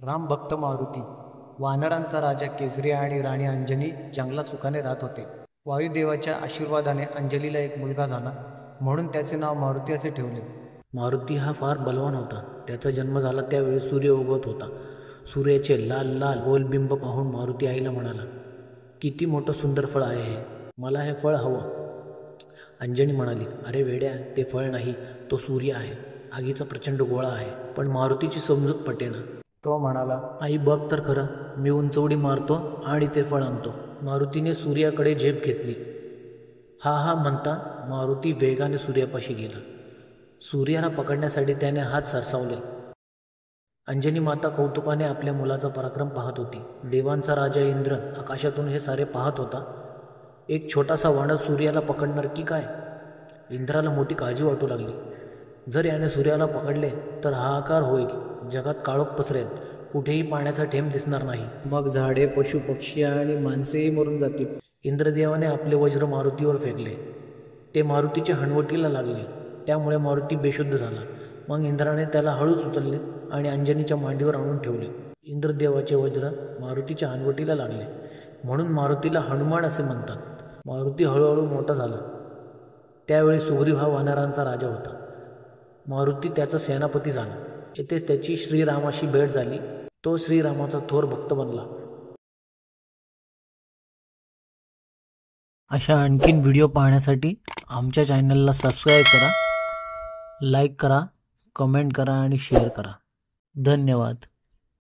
राम भक्त मारुती वानरांचा राजा केसरी आणि राणी अंजनी जंगलात सुखाने राहत होते. वायुदेवाच्या आशीर्वादाने अंजलीला एक मुलगा झाला, म्हणून त्याचे नाव मारुती असे ठेवले. मारुती हा फार बलवान होता. त्याचा जन्म झाला त्यावेळी सूर्य उगवत होता. सूर्याचे लाल लाल गोलबिंब पाहून मारुती आईला म्हणाला, किती मोठं सुंदर फळ आहे हे, मला हे फळ हवं. अंजनी म्हणाली, अरे वेड्या, ते फळ नाही, तो सूर्य आहे. आगीचा प्रचंड गोळा आहे. पण मारुतीची समजूत पटेना. तो म्हणाला, आई बघ तर खरं, मी उंचवडी मारतो आणि ते फळ आणतो. मारुतीने सूर्याकडे झेप घेतली. हा हा म्हणता मारुती वेगाने सूर्यापाशी गेला. सूर्याला पकडण्यासाठी त्याने हात सरसावले. अंजनी माता कौतुकाने आपल्या मुलाचा पराक्रम पाहत होती. देवांचा राजा इंद्र आकाशातून हे सारे पाहत होता. एक छोटासा वानर सूर्याला पकडणार की काय? इंद्राला मोठी काळजी वाटू लागली. जर याने सूर्याला पकडले तर हाहाकार होईल. जगात काळोख पसरेल. कुठेही पाण्याचा थेंब दिसणार नाही. मग झाडे, पशु, पक्षी आणि माणसेही मरून जातील. इंद्रदेवाने आपले वज्र मारुतीवर फेकले. ते मारुतीच्या हनवटीला लागले. त्यामुळे मारुती बेशुद्ध झाला. मग इंद्राने त्याला हळूच उचलले आणि अंजनीच्या मांडीवर आणून ठेवले. इंद्रदेवाचे वज्र मारुतीच्या हनवटीला लागले, म्हणून मारुतीला हनुमान असे म्हणतात. मारुती हळूहळू मोठा झाला. त्यावेळी सुग्रीव हा वानरांचा राजा होता. मारुती त्याचा सेनापती झाला. येथेच त्याची श्रीरामाशी भेट झाली. तो श्रीरामाचा थोर भक्त बनला. अशा आणखीन व्हिडिओ पाहण्यासाठी आमच्या चॅनलला सबस्क्राईब करा, लाईक करा, कमेंट करा आणि शेअर करा. धन्यवाद.